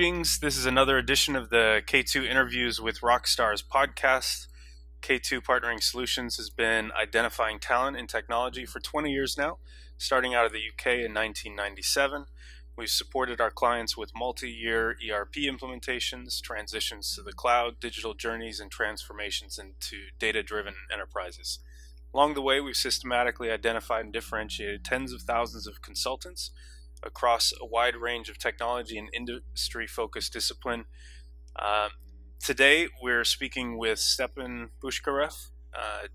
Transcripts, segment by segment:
Greetings. This is another edition of the K2 Interviews with Rockstars podcast. K2 Partnering Solutions has been identifying talent in technology for 20 years now, starting out of the UK in 1997. We've supported our clients with multi-year ERP implementations, transitions to the cloud, digital journeys, and transformations into data-driven enterprises. Along the way, we've systematically identified and differentiated tens of thousands of consultants across a wide range of technology and industry-focused discipline. Today, we're speaking with Stepan Pushkarev,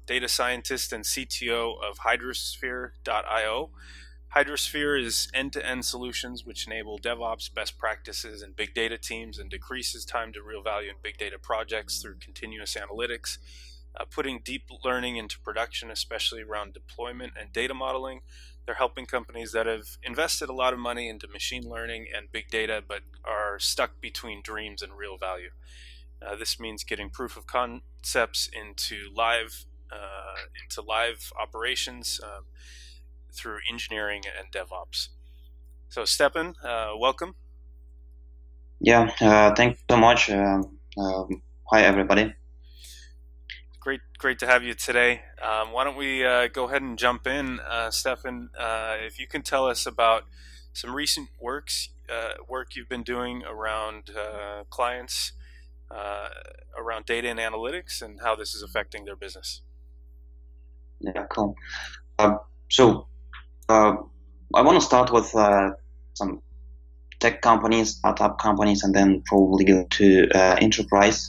data scientist and CTO of Hydrosphere.io. Hydrosphere is end-to-end solutions which enable DevOps best practices in big data teams and decreases time to real value in big data projects through continuous analytics, putting deep learning into production, especially around deployment and data modeling. They're helping companies that have invested a lot of money into machine learning and big data, but are stuck between dreams and real value. This means getting proof of concepts into live operations through engineering and DevOps. So, Stepan, welcome. Yeah, thanks so much. Hi, everybody. Great to have you today. Why don't we go ahead and jump in, Stepan? If you can tell us about some recent work you've been doing around clients, around data and analytics, and how this is affecting their business. Yeah, cool. So I want to start with some tech companies, startup companies, and then probably go to enterprise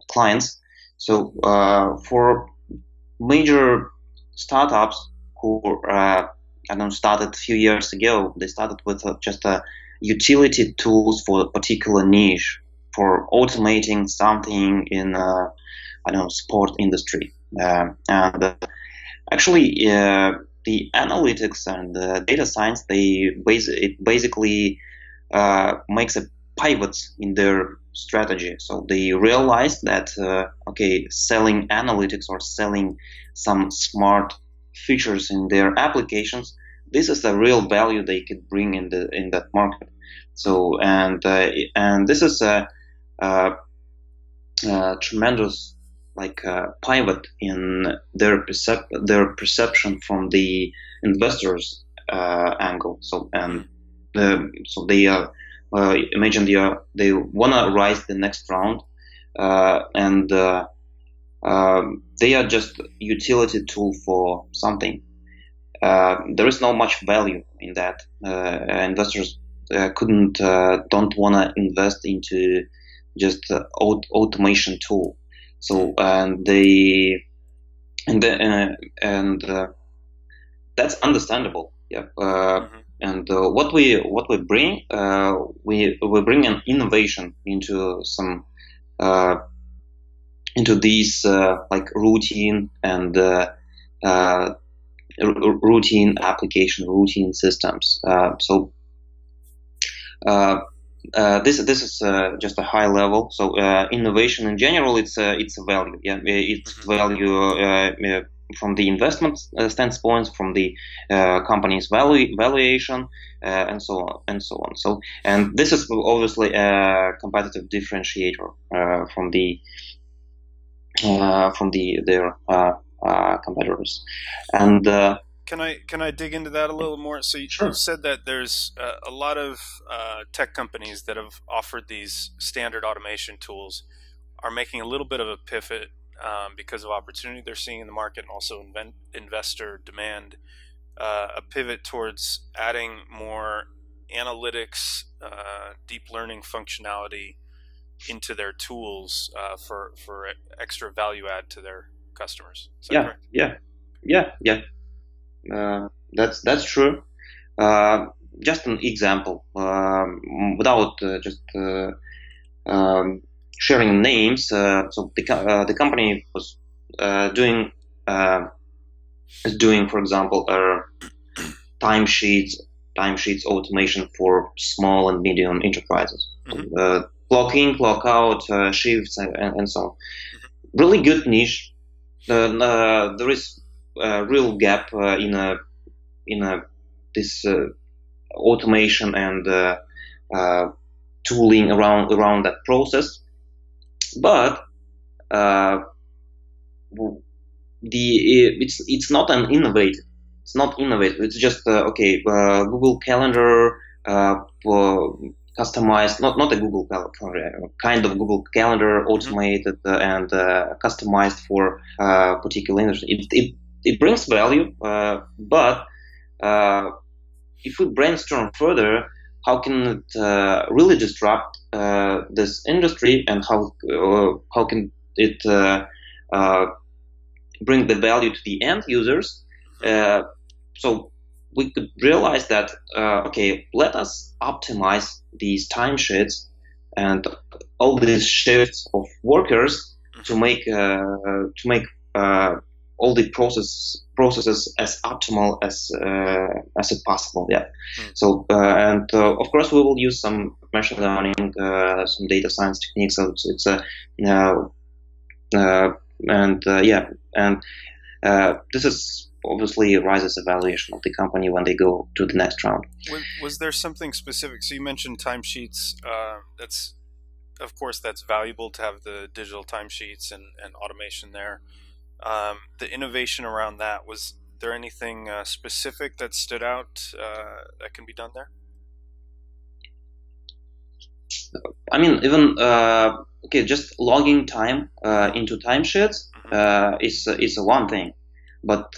clients. So for major startups who started a few years ago, they started with just utility tools for a particular niche for automating something in sport industry. And actually, the analytics and data science, it basically makes a pivot in their strategy. So they realized that selling analytics or selling some smart features in their applications, this is the real value they could bring in that market. So and this is a tremendous pivot in their perception from the investors angle. So they imagine they want to rise the next round, and they are just utility tool for something. There is not much value in that. Investors don't want to invest into just automation tool. So that's understandable. Yeah. And what we bring, we bring an innovation into some into these routine and routine application, routine systems. This is just a high level. So innovation in general, it's a value. Yeah, it's value from the investment standpoint, from the company's valuation, and so on. So, and this is obviously a competitive differentiator from their competitors. And Can I dig into that a little more? So you said that there's a lot of tech companies that have offered these standard automation tools are making a little bit of a pivot because of opportunity they're seeing in the market and also investor demand, a pivot towards adding more analytics, deep learning functionality into their tools for extra value add to their customers. Is that correct? Yeah. That's true. Just an example, without sharing names. So the company was doing, for example, timesheets automation for small and medium enterprises. Mm-hmm. Clock in, clock out, shifts, and so on. Mm-hmm. Really good niche. There is a real gap in this automation and tooling around that process. But it's not an innovative. It's not innovative. It's just Google Calendar customized, not a Google Calendar, kind of Google Calendar automated and customized for particular industry. It brings value, but if we brainstorm further, how can it really disrupt this industry, and how can it bring the value to the end users? So we could realize that let us optimize these timesheets and all these shifts of workers to make all the processes as optimal as it possible. Yeah. So of course we will use some machine learning, some data science techniques. So it's this is obviously raises the valuation of the company when they go to the next round. Was there something specific? So you mentioned timesheets. That's valuable to have the digital timesheets and automation there. The innovation around that, was there anything specific that stood out that can be done there? I mean, even just logging time into timesheets is one thing, but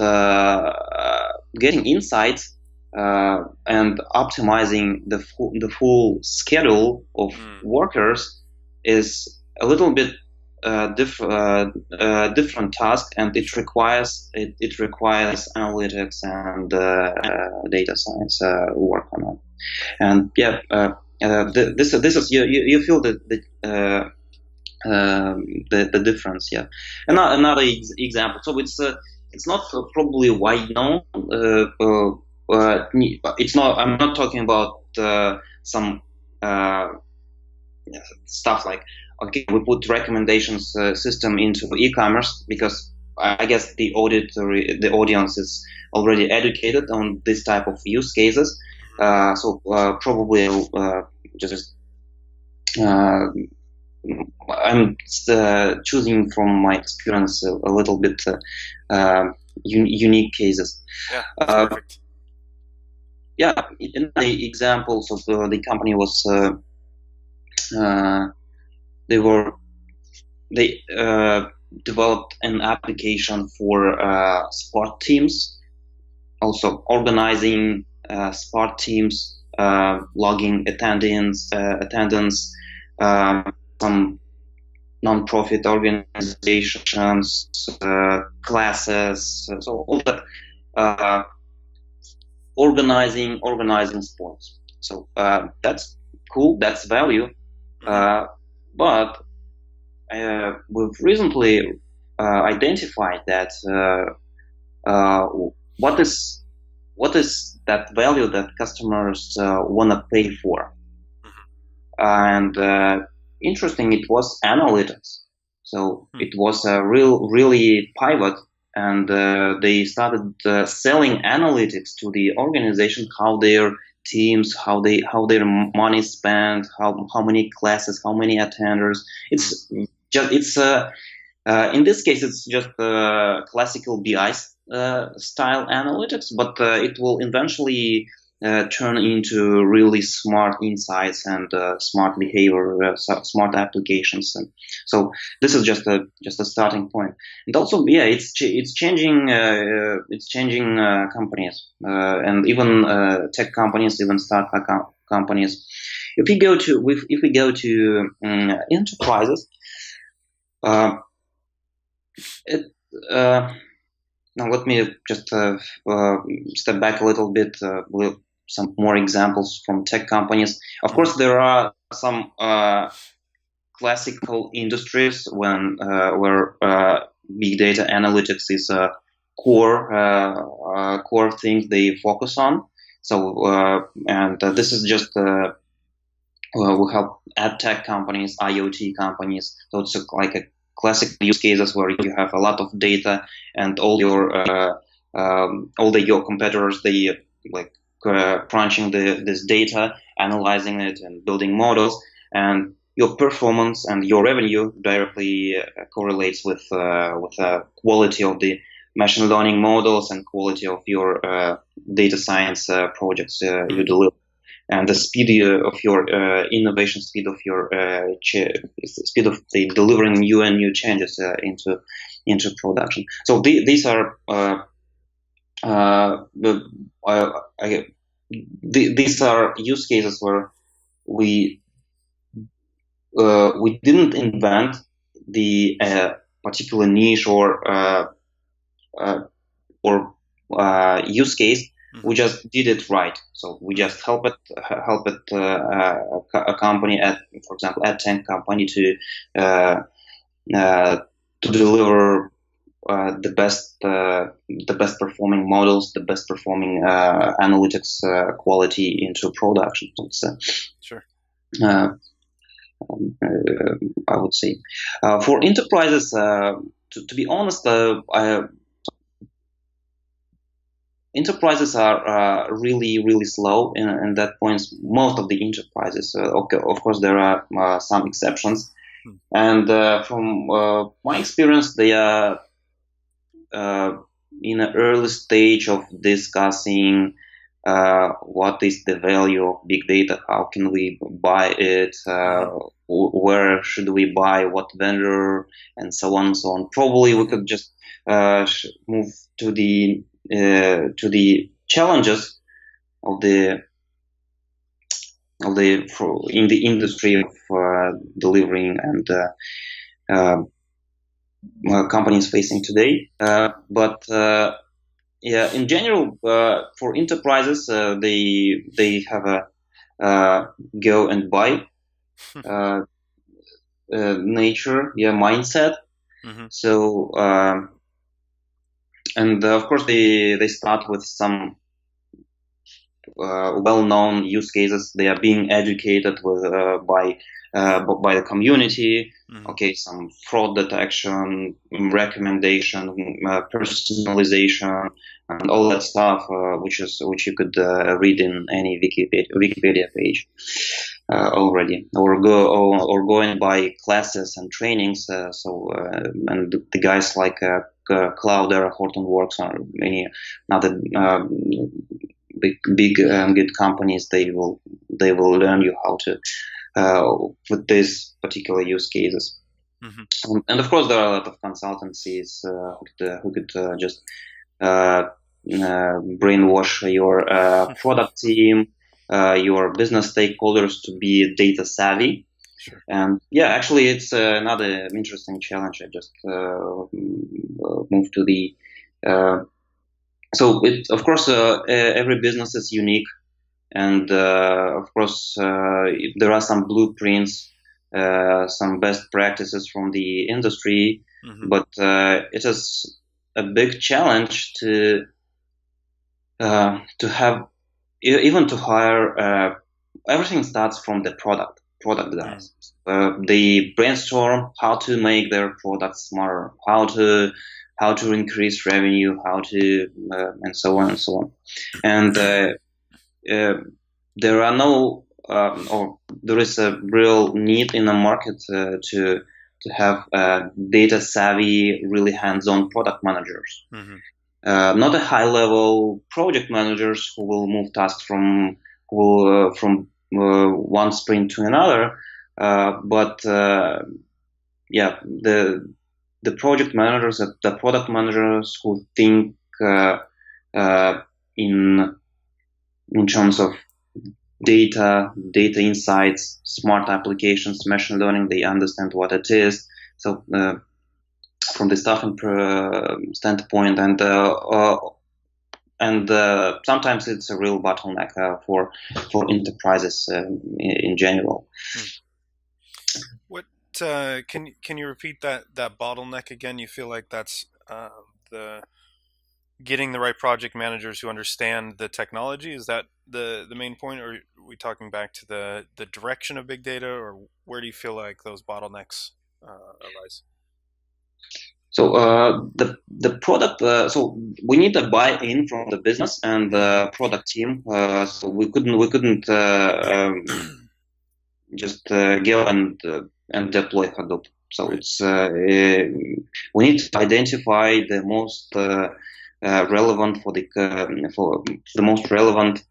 getting insights and optimizing the full schedule of workers is a little bit different task, and it requires analytics and data science work on it. And this is you feel the difference. Yeah. Another example. So it's not probably wide known. It's not. I'm not talking about some stuff like, okay, we put recommendations system into e-commerce, because I guess the audience is already educated on this type of use cases. So probably I'm choosing from my experience a little bit unique cases. Yeah, that's perfect. Yeah, in the examples of the company was they developed an application for sport teams, also organizing sport teams, logging attendance, some non-profit organizations, classes, so all that, organizing sports. So that's cool, that's value. But we've recently identified that what is that value that customers want to pay for. And interesting, it was analytics. So it was a really pivot, and they started selling analytics to the organization, how their teams, how their money spent, how many classes, how many attenders. It's in this case it's just classical BI style analytics, but it will eventually turn into really smart insights and smart behavior, smart applications. And so this is just a starting point. And also, it's changing companies and even tech companies, even startup companies. If we go to enterprises, now let me just step back a little bit with some more examples from tech companies. Of course, there are some classical industries where big data analytics is a core thing they focus on. So and this is just we help ad tech companies, IoT companies. So it's like a classic use cases where you have a lot of data, and all your competitors, they like crunching this data, analyzing it, and building models. and your performance and your revenue directly correlates with quality of the machine learning models and quality of your data science projects you deliver, and the speed of your innovation, speed of your speed of the delivering new changes into production. So these are these are use cases where we didn't invent the particular niche or use case. We just did it right. So we just help it a company, for example, a tech company to deliver the best performing models, the best performing analytics quality into production. So sure. I would say for enterprises, to be honest, enterprises are really slow in that point. Most of the enterprises, okay, of course, there are some exceptions, and from my experience, they are in an early stage of discussing what is the value of big data, how can we buy it, where should we buy, what vendor, and so on and so on. Probably we could just move to the challenges of the in the industry of delivering and companies facing today. But yeah, in general, for enterprises, they have a go and buy nature, mindset. So and of course they start with some well-known use cases. They are being educated by the community. Okay, some fraud detection, recommendation, personalization, and all that stuff, which you could read in any Wikipedia page already, or going by classes and trainings. And the guys like Cloudera, Hortonworks, or any other big and good companies, they will learn you how to with these particular use cases. And of course, there are a lot of consultancies who could just brainwash your product team, your business stakeholders to be data savvy. Sure. And yeah, actually, it's another interesting challenge. I just moved to the. So of course, every business is unique. And of course, there are some blueprints, some best practices from the industry, but it is a big challenge to have, even to hire. Everything starts from the product guys. They brainstorm how to make their product smarter, how to increase revenue, how to and so on and so on. And there are no, or there is a real need in the market to have data savvy, really hands-on product managers, not a high-level project managers who will move tasks from one sprint to another, but yeah, the project managers, the product managers who think in terms of data insights, smart applications, machine learning. They understand what it is. So from the staffing standpoint, and sometimes it's a real bottleneck for enterprises in general. What can you repeat that bottleneck again? You feel like that's the getting the right project managers who understand the technology? Is that the main point, or are we talking back to the direction of big data, or where do you feel like those bottlenecks arise? So the product. So we need a buy-in from the business and the product team. So we couldn't just go and deploy Hadoop. So it's we need to identify the most relevant for the most relevant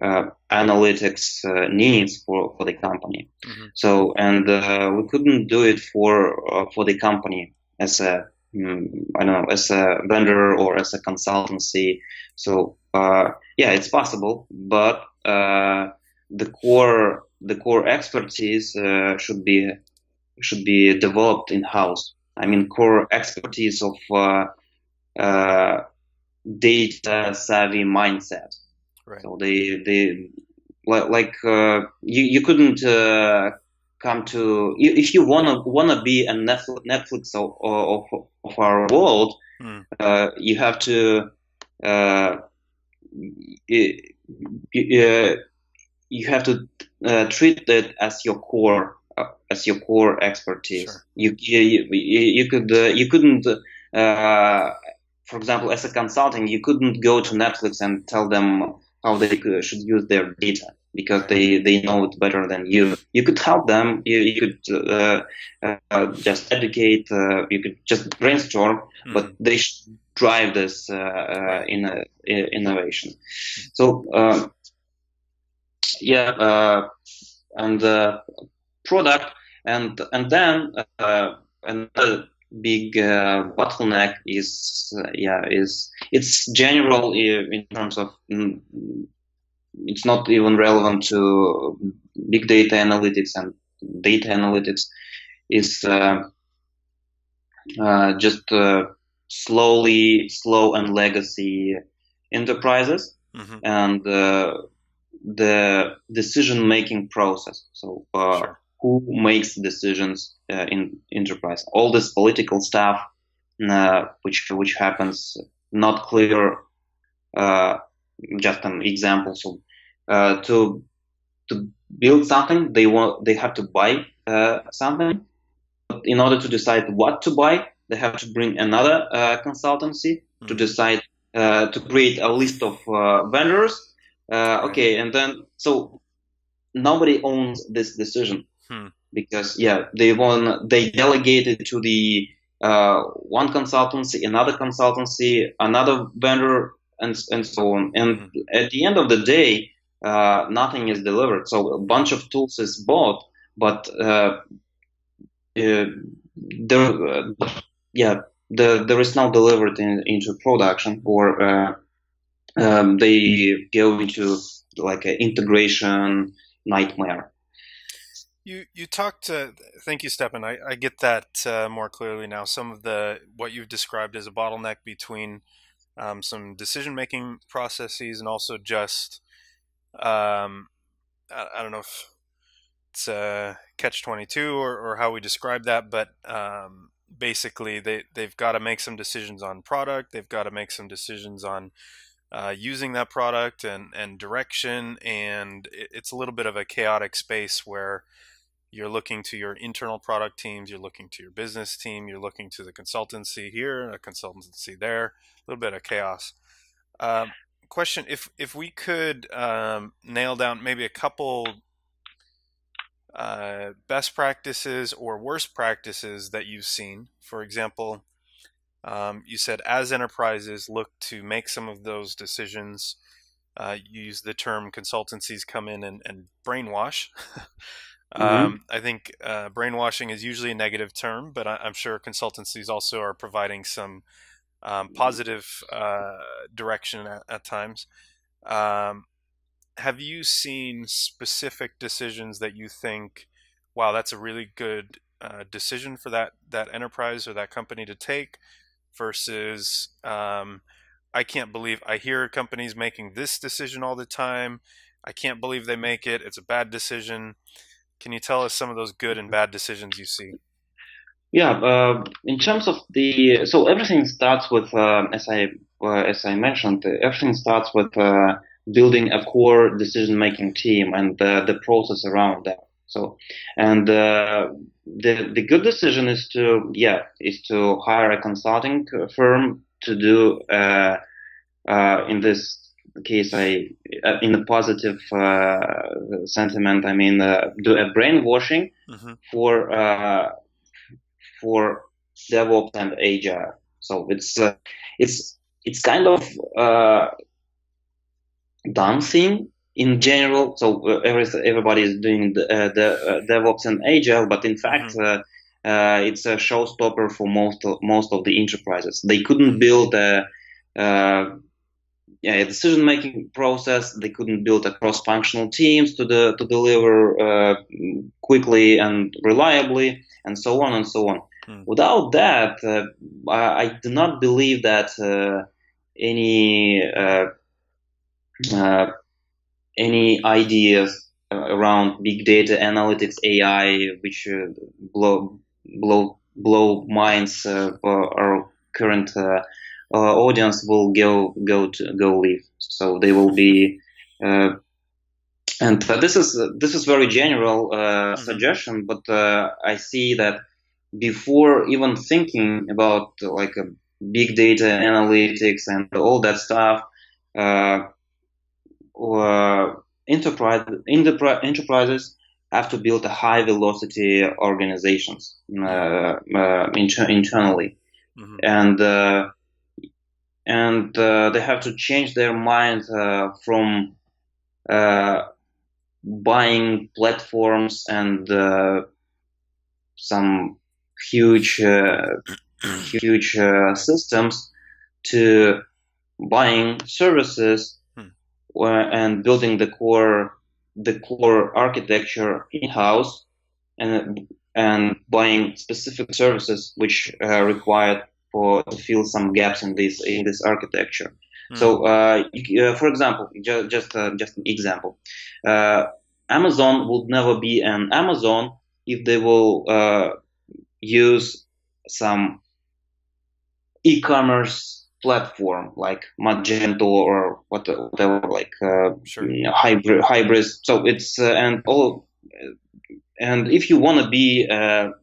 analytics needs for the company. So and we couldn't do it for the company as a I don't know, as a vendor or as a consultancy. So yeah, it's possible, but the core expertise should be developed in house. I mean, core expertise of data savvy mindset. Right. So they like you couldn't come to if you wanna be a Netflix of our world. You have to you have to treat it as your core expertise. Sure. You couldn't for example, as a consulting, you couldn't go to Netflix and tell them how they should use their data because they know it better than you. You could help them. You could just educate. You could just brainstorm, but they should drive this innovation. So and product, and then another big bottleneck is it's general in terms of it's not even relevant to big data analytics and data analytics is just slow and legacy enterprises and the decision-making process. So Sure. who makes decisions in enterprise? All this political stuff, which happens, not clear. Just an example. So to build something, they have to buy something. But in order to decide what to buy, they have to bring another consultancy to decide to create a list of vendors. Okay, and then so nobody owns this decision because they delegate it to the one consultancy, another vendor, and so on. And at the end of the day, nothing is delivered. So a bunch of tools is bought, but there is no delivered into production, or they go into like an integration nightmare. You talked. Thank you, Stepan. I get that more clearly now. Some of what you've described as a bottleneck between some decision-making processes and also just I don't know if it's catch-22 or how we describe that, but basically they've got to make some decisions on product. They've got to make some decisions on using that product and direction, and it's a little bit of a chaotic space where you're looking to your internal product teams, you're looking to your business team, you're looking to the consultancy here, a consultancy there, a little bit of chaos. Question, if we could nail down maybe a couple best practices or worst practices that you've seen. For example, you said as enterprises look to make some of those decisions, you use the term consultancies come in and brainwash. I think brainwashing is usually a negative term, but I'm sure consultancies also are providing some positive direction at times. Have you seen specific decisions that you think, wow, that's a really good decision for that enterprise or that company to take, versus I can't believe I hear companies making this decision all the time. I can't believe they make it. It's a bad decision. Can you tell us some of those good and bad decisions you see? Yeah, in terms of so everything starts with, as I mentioned, everything starts with building a core decision-making team and the process around that. So, and the good decision is to hire a consulting firm to do in this case, in a positive sentiment, I mean, do a brainwashing for DevOps and Agile. So it's kind of done thing in general. So everybody is doing the DevOps and Agile, but in fact, it's a showstopper for most of the enterprises. They couldn't build a decision-making process. They couldn't build a cross-functional teams to deliver quickly and reliably, and so on and so on. Without that, I do not believe that any ideas around big data analytics, AI, which blow minds our current audience will go live. So they will be, and this is very general suggestion, but I see that before even thinking about like a big data analytics and all that stuff, enterprises have to build a high velocity organizations internally, and they have to change their mind from buying platforms and some huge systems to buying services and building the core architecture in-house, and buying specific services which are required to fill some gaps in this architecture. So, for example, just an example, Amazon would never be an Amazon if they will use some e-commerce platform like Magento or whatever, like hybrid. So it's and if you want to be an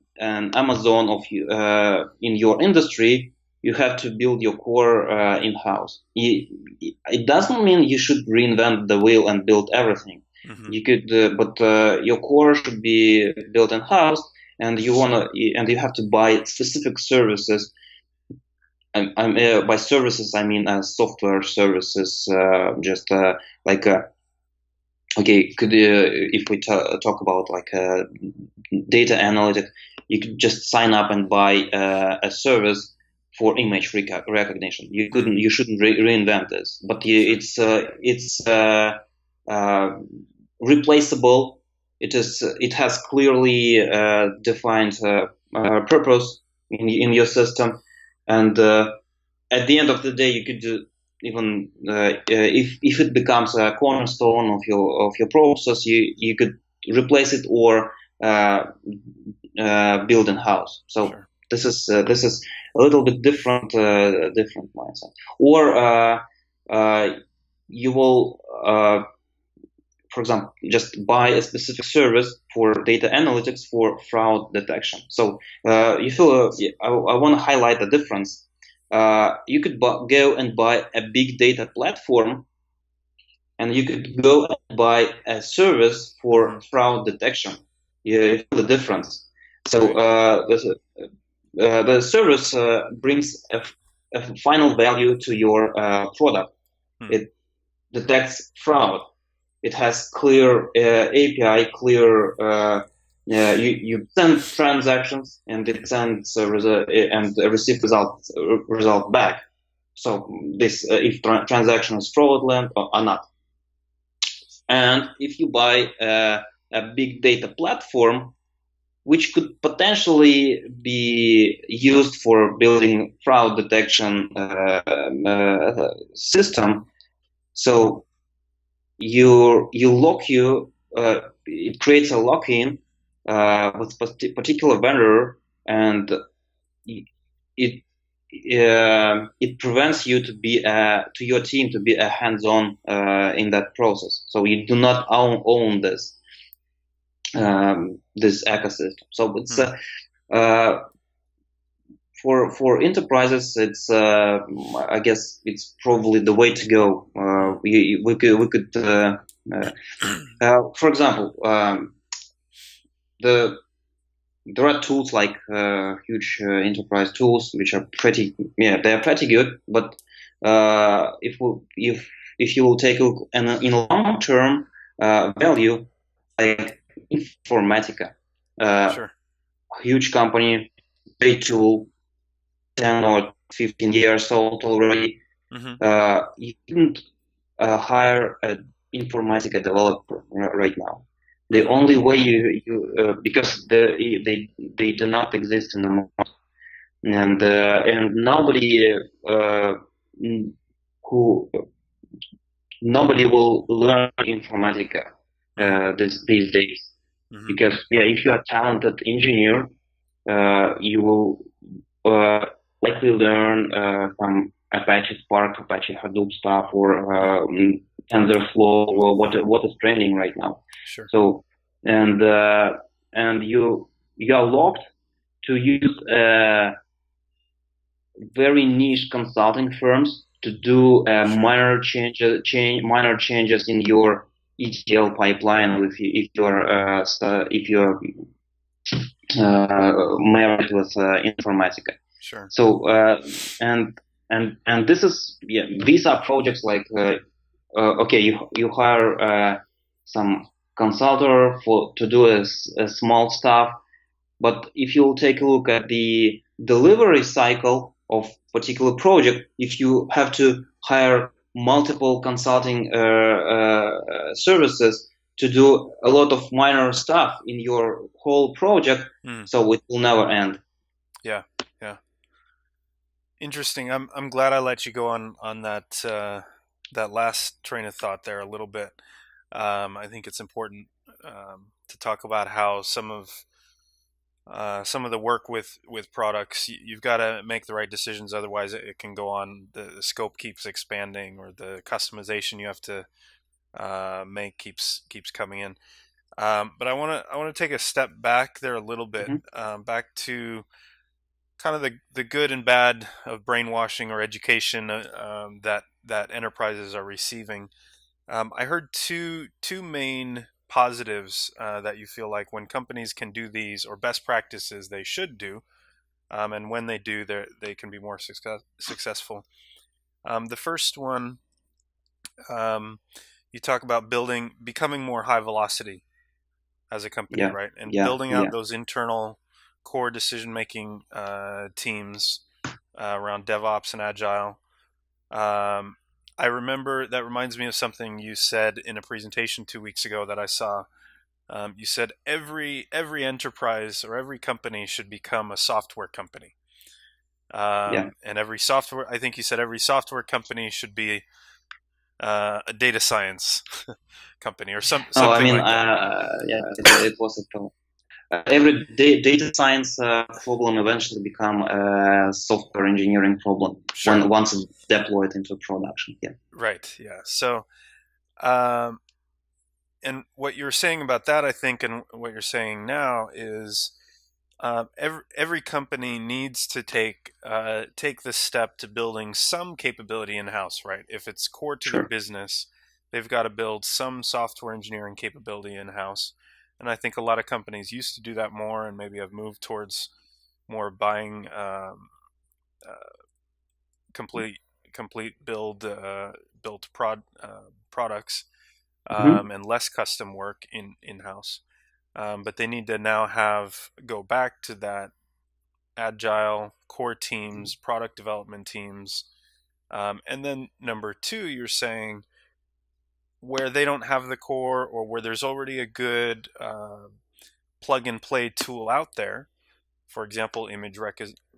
Amazon of in your industry, you have to build your core in-house. It doesn't mean you should reinvent the wheel and build everything. You could, but your core should be built in-house, and you have to buy specific services. By services, I mean software services. If we talk about like data analytics, you could just sign up and buy a service for image recognition. You shouldn't reinvent this, but it's replaceable. It has clearly defined purpose in your system. And at the end of the day, you could do even if it becomes a cornerstone of your process, you could replace it or build in house. So this is a little bit different mindset. Or you will, for example, just buy a specific service for data analytics for fraud detection. So I want to highlight the difference. You could go and buy a big data platform, and you could go and buy a service for fraud detection. You feel the difference. So the service brings a final value to your product. It detects fraud. It has clear API, clear. You send transactions, and it sends and receive result back. So this if transaction is fraudulent or not. And if you buy a big data platform, which could potentially be used for building fraud detection system, so it creates a lock-in with particular vendor, and it prevents you to your team to be a hands-on in that process. So you do not own this ecosystem. So it's for enterprises, it's I guess it's probably the way to go. We could for example, there are tools like huge enterprise tools which are they're pretty good. But if you will take a look in long term value, like Informatica, Sure. huge company, great tool, 10 or 15 years old already. You couldn't hire an Informatica developer right now. The only way because they do not exist in the market, and nobody will learn Informatica these days, because if you are a talented engineer, you will likely learn some Apache Spark, Apache Hadoop stuff, or TensorFlow, or what is trending right now. Sure. So and you are locked to use very niche consulting firms to do minor changes in your ETL pipeline if you're married with Informatica. Sure. So and this is these are projects like okay, you hire some consultant to do a small stuff, but if you'll take a look at the delivery cycle of particular project, if you have to hire multiple consulting services to do a lot of minor stuff in your whole project, so it will never end. Yeah. Interesting. I'm glad I let you go on that that last train of thought there a little bit. I think it's important to talk about how some of the work with products, you've got to make the right decisions, otherwise it can go on. The scope keeps expanding, or the customization you have to make keeps coming in. But I want to take a step back there a little bit, back to kind of the good and bad of brainwashing or education that enterprises are receiving. I heard two main positives that you feel like when companies can do these, or best practices they should do, and when they do, they can be more successful. The first one, you talk about becoming more high velocity as a company, right? And building out those internal core decision-making teams around DevOps and Agile. I remember, that reminds me of something you said in a presentation 2 weeks ago that I saw. You said every enterprise or every company should become a software company. And I think you said every software company should be a data science company, or something like that. It was a every data science problem eventually become a software engineering problem once it's deployed into production. Right. So and what you're saying about that, I think, and what you're saying now is every company needs to take the step to building some capability in-house, right? If it's core to their business, they've got to build some software engineering capability in-house. And I think a lot of companies used to do that more, and maybe have moved towards more buying complete built products, and less custom work in-house. But they need to now go back to that agile core teams, product development teams. And then number two, you're saying, where they don't have the core, or where there's already a good plug and play tool out there, for example, image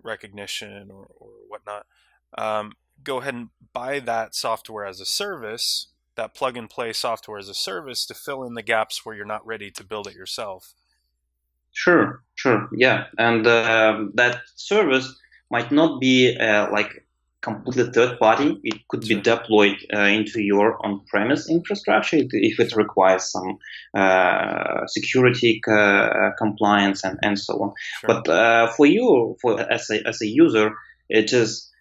recognition or whatnot, go ahead and buy that software as a service, that plug and play software as a service, to fill in the gaps where you're not ready to build it yourself. Sure. Yeah. And that service might not be like completely third party. It could be deployed into your on-premise infrastructure if it requires some security compliance and so on. But for you, as a user, it is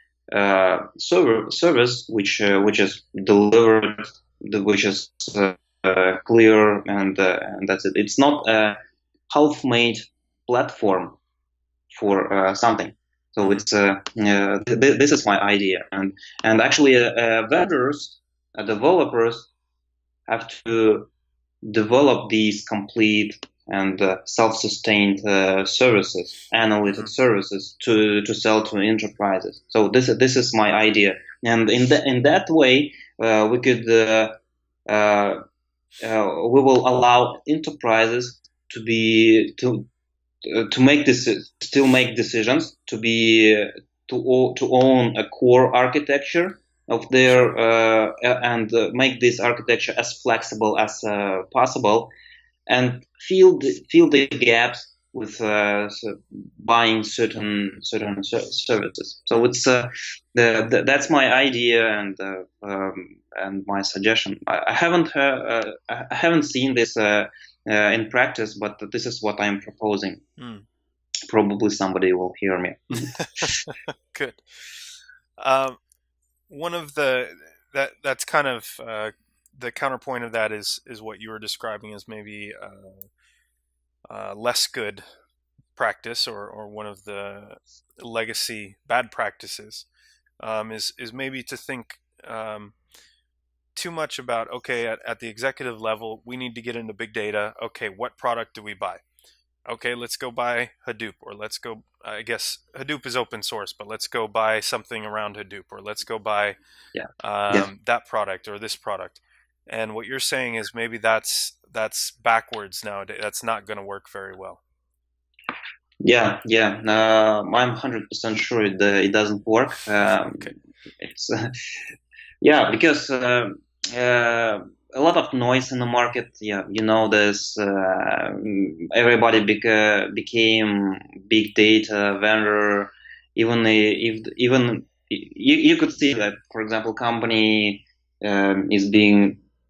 service which is delivered, which is clear, and that's it. It's not a half-made platform for something. So it's this is my idea, and actually vendors, developers have to develop these complete and self-sustained services, analytic services to sell to enterprises. So this is my idea, and in that way we could we will allow enterprises to make still make decisions, to own a core architecture of their and make this architecture as flexible as possible, and fill the gaps with buying certain services. So it's that's my idea and my suggestion. I haven't seen this in practice, but this is what I'm proposing. Probably somebody will hear me. Good. One of that's kind of the counterpoint of that is what you were describing as maybe less good practice, or one of the legacy bad practices, is maybe to think too much about, okay, at the executive level, we need to get into big data. Okay, what product do we buy? Okay, let's go buy Hadoop, or let's go, I guess Hadoop is open source, but let's go buy something around Hadoop, or let's go buy that product or this product. And what you're saying is maybe that's backwards nowadays. That's not going to work very well. Yeah. I'm 100% sure it doesn't work. Okay. It's because a lot of noise in the market. Yeah, you know this. Everybody became big data vendor. Even you could see that, for example, company is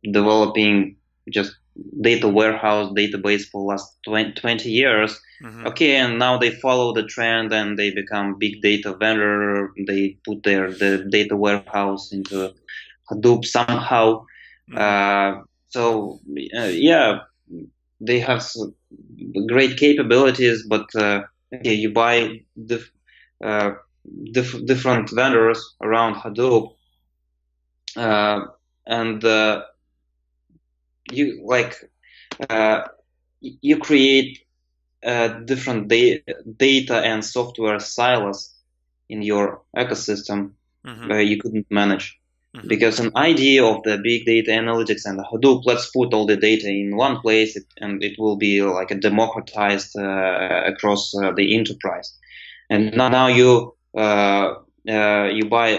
developing just data warehouse database for last 20 years. Okay, and now they follow the trend and they become big data vendor. They put the data warehouse into Hadoop somehow. They have great capabilities, but you buy different vendors around Hadoop, and you create different data and software silos in your ecosystem where you couldn't manage. Because an idea of the big data analytics and the Hadoop, let's put all the data in one place, and it will be like a democratized across the enterprise. And now you buy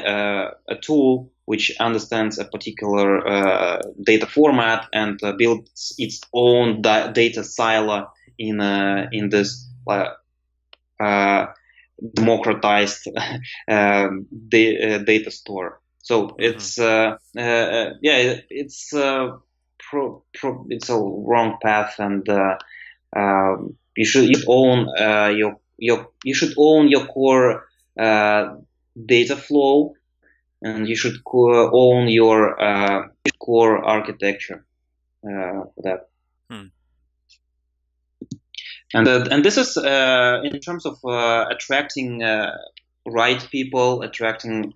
a tool which understands a particular data format and builds its own data silo in this democratized data store. So it's it's a wrong path, and you should own you should own your core data flow, and you should own your core architecture for that. And this is in terms of attracting right people, attracting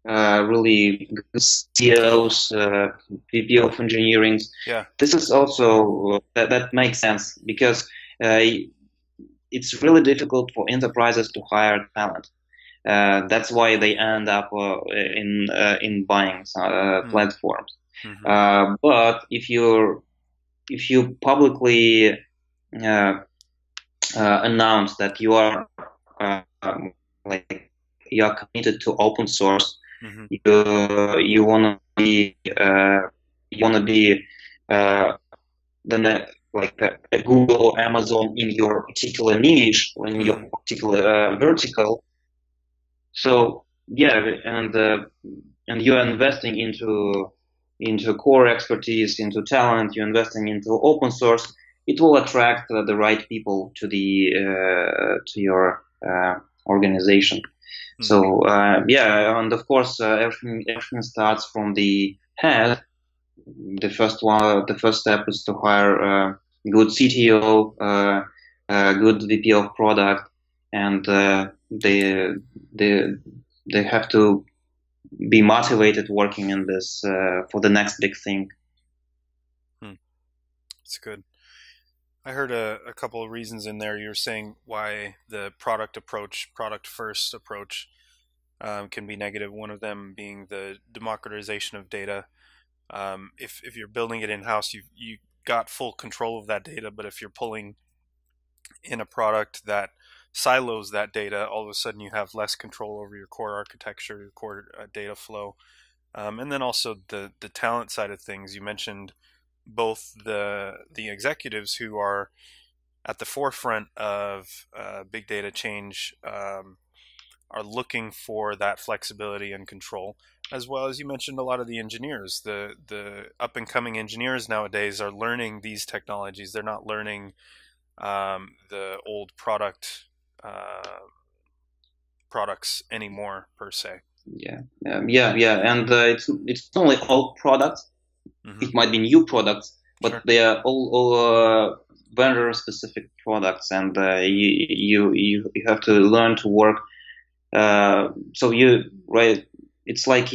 really good CEOs, VP of engineering. Yeah. This is also that makes sense, because it's really difficult for enterprises to hire talent. That's why they end up in buying platforms. But if you publicly announce that you are you are committed to open source, you want to be then like a Google or Amazon in your particular niche, in your particular vertical. So yeah, and you are investing into core expertise, into talent. You're investing into open source. It will attract the right people to your organization. So yeah, and of course, everything starts from the head. The first step is to hire a good CTO, a good VP of product, and they they have to be motivated working in this for the next big thing. That's good. I heard a couple of reasons in there. You're saying why the product first approach can be negative. One of them being the democratization of data. If you're building it in house, you got full control of that data. But if you're pulling in a product that silos that data, all of a sudden you have less control over your core architecture, your core data flow, and then also the talent side of things. You mentioned both the executives who are at the forefront of big data change are looking for that flexibility and control, as well as you mentioned a lot of the engineers. The up and coming engineers nowadays are learning these technologies. They're not learning the old products anymore per se. Yeah, and it's not only old products. It might be new products, but Sure. they are all vendor specific products, and you have to learn to work. So right, it's like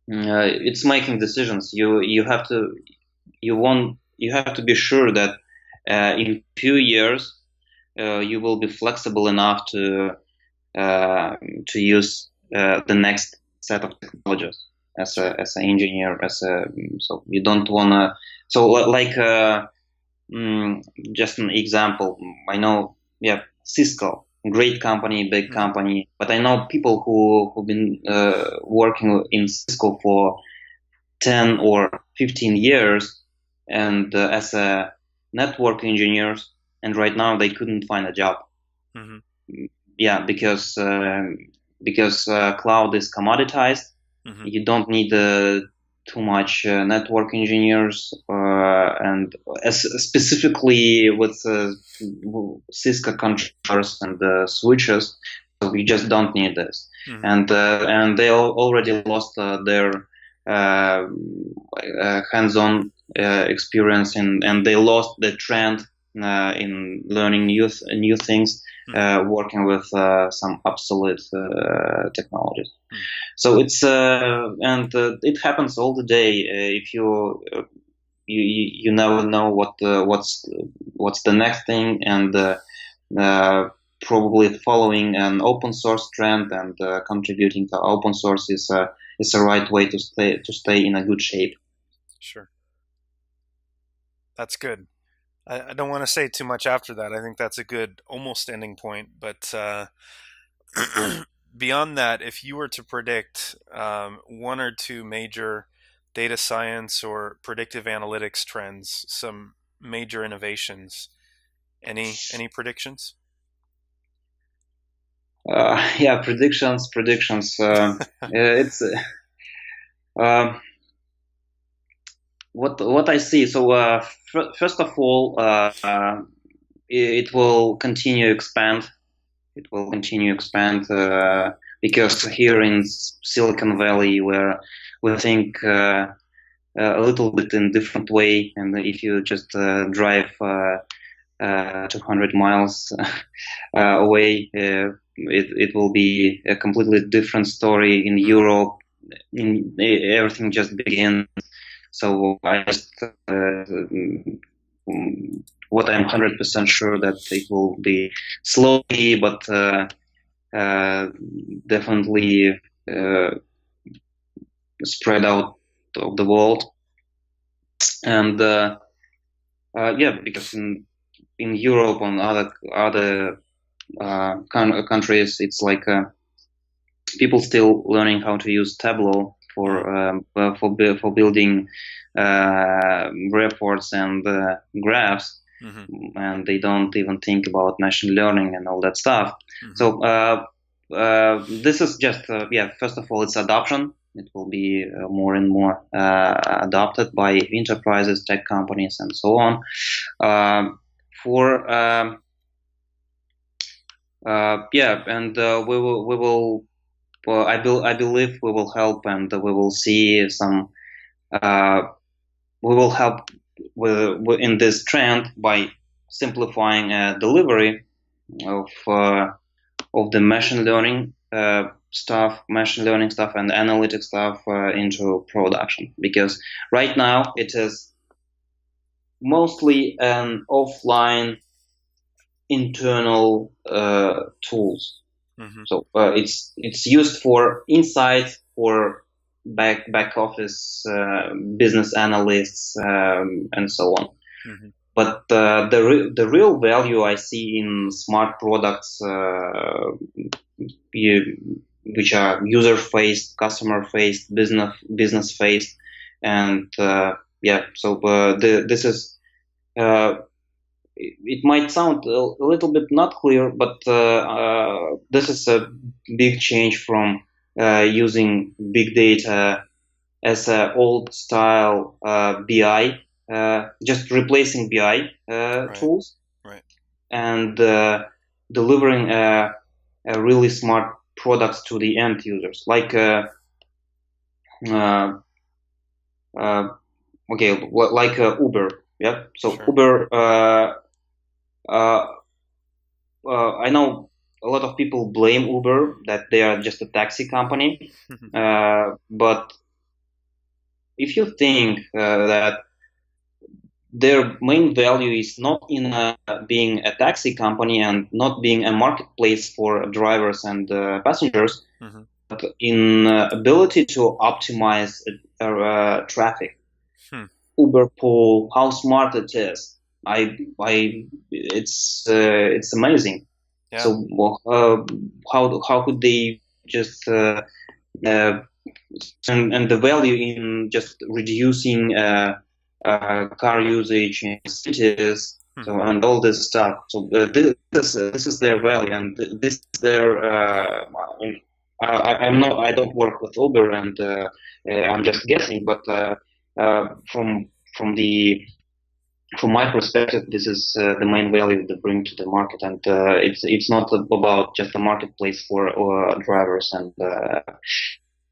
it's making decisions. You have to you have to be sure that in few years you will be flexible enough to use the next set of technologies as an engineer. So you don't wanna. So like just an example. I know, yeah, Cisco, great company, big company, but I know people who've been working in Cisco for 10 or 15 years and as a network engineers, and right now they couldn't find a job. Yeah, because cloud is commoditized. You don't need too much network engineers, and specifically with Cisco controllers and switches. So you just don't need this, and they already lost their hands-on experience, and they lost the trend in learning new things, working with some obsolete technologies. So it's and it happens all the day. If you never know what's the next thing, and probably following an open source trend and contributing to open source is a right way to stay in a good shape. Sure, that's good. I don't want to say too much after that. I think that's a good almost ending point. But beyond that, if you were to predict one or two major data science or predictive analytics trends, some major innovations, any predictions? Yeah, predictions. It's what I see. So first of all, it will continue expand. It will continue expand because here in Silicon Valley, where we think a little bit in different way, and if you just drive 200 miles away, it will be a completely different story. In Europe, everything just begins. So I just what I'm 100% sure that it will be slowly, but definitely spread out of the world. And yeah, because in Europe and other countries, it's like people still learning how to use Tableau for building reports and graphs, and they don't even think about machine learning and all that stuff. So this is just first of all, it's adoption. It will be more and more adopted by enterprises, tech companies, and so on. And we will. Well, I believe we will help, and we will see some. We will help in this trend by simplifying delivery of the machine learning stuff and analytic stuff into production, because right now it is mostly an offline internal tools. Mm-hmm. So it's used for insights for back office business analysts and so on. Mm-hmm. But the real value I see in smart products, which are user-faced, customer-faced, business-faced, and this is. It might sound a little bit not clear, but this is a big change from using big data as an old-style BI. Just replacing BI tools, right, and delivering a really smart products to the end users, like like Uber. Yeah, so sure. Uber. I know a lot of people blame Uber that they are just a taxi company, but if you think that their main value is not in being a taxi company and not being a marketplace for drivers and passengers, mm-hmm. but in ability to optimize traffic. Uber pool, how smart it is. It's amazing. Yeah. So how could they just and the value in just reducing car usage in cities, so, and all this stuff. So this is their value, and this is their. I don't work with Uber, and I'm just guessing, but from my perspective, this is the main value they bring to the market, and it's not about just a marketplace for drivers and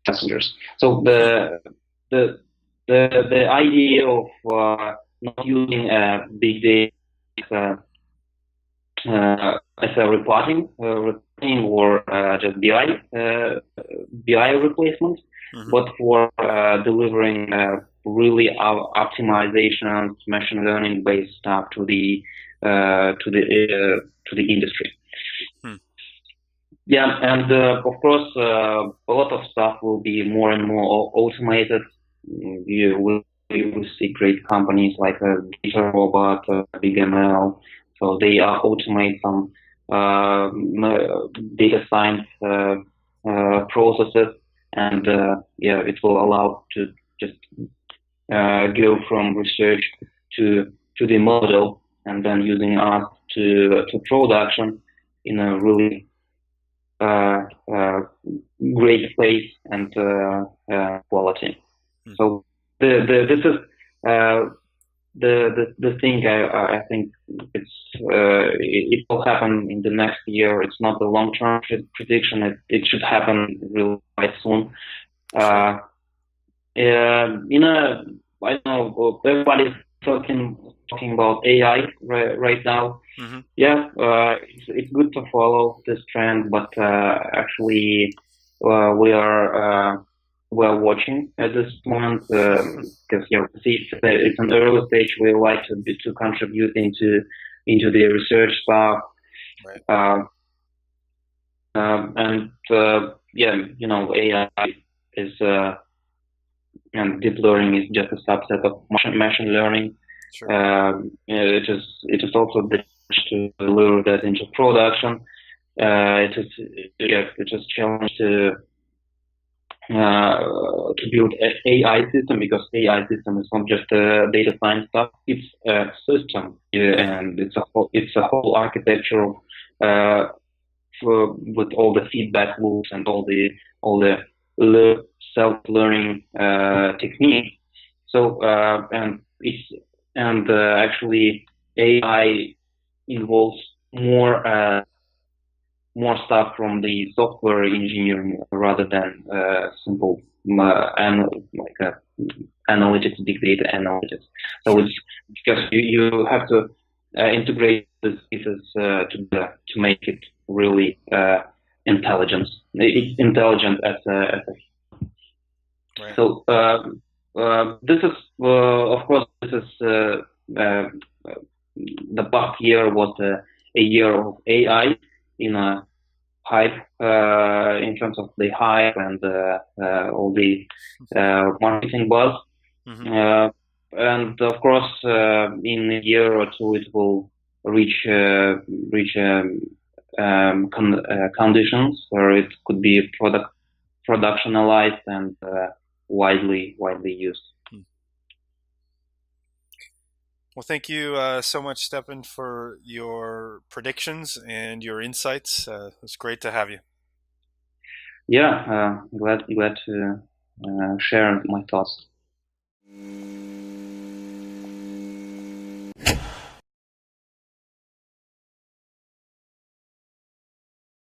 passengers. So the idea of not using big data as a reporting or just BI replacement, mm-hmm. but for delivering really optimization, machine learning based stuff to the industry. Yeah, and of course, a lot of stuff will be more and more automated. You will see great companies like Data Robot, Big ML, so they automate some data science processes, and it will allow to just go from research to the model, and then using us to production in a really great pace and quality. So this is the thing. I think it will happen in the next year. It's not a long-term prediction. It should happen really quite soon. I don't know, everybody's talking about AI right now. Mm-hmm. Yeah, it's good to follow this trend, but actually we're watching at this moment because it's an early stage. We like to contribute into the research stuff, right. AI is and deep learning is just a subset of machine learning. Sure. It is also difficult to deliver that into production. It is challenge to build an AI system, because AI system is not just data science stuff. It's a system, and it's a whole architectural with all the feedback loops and all the self-learning techniques. So actually AI involves more stuff from the software engineering rather than simple analytics, big data analytics. So it's because you have to integrate these pieces together to make it really intelligent. It's intelligent as a Right. So this is, of course, this is the past year was a year of AI in a hype, in terms of the hype and all the marketing buzz. Mm-hmm. And of course, in a year or two, it will reach conditions where it could be productionalized and widely used. Well, thank you so much, Stepan, for your predictions and your insights. It's great to have you. Yeah, glad to share my thoughts.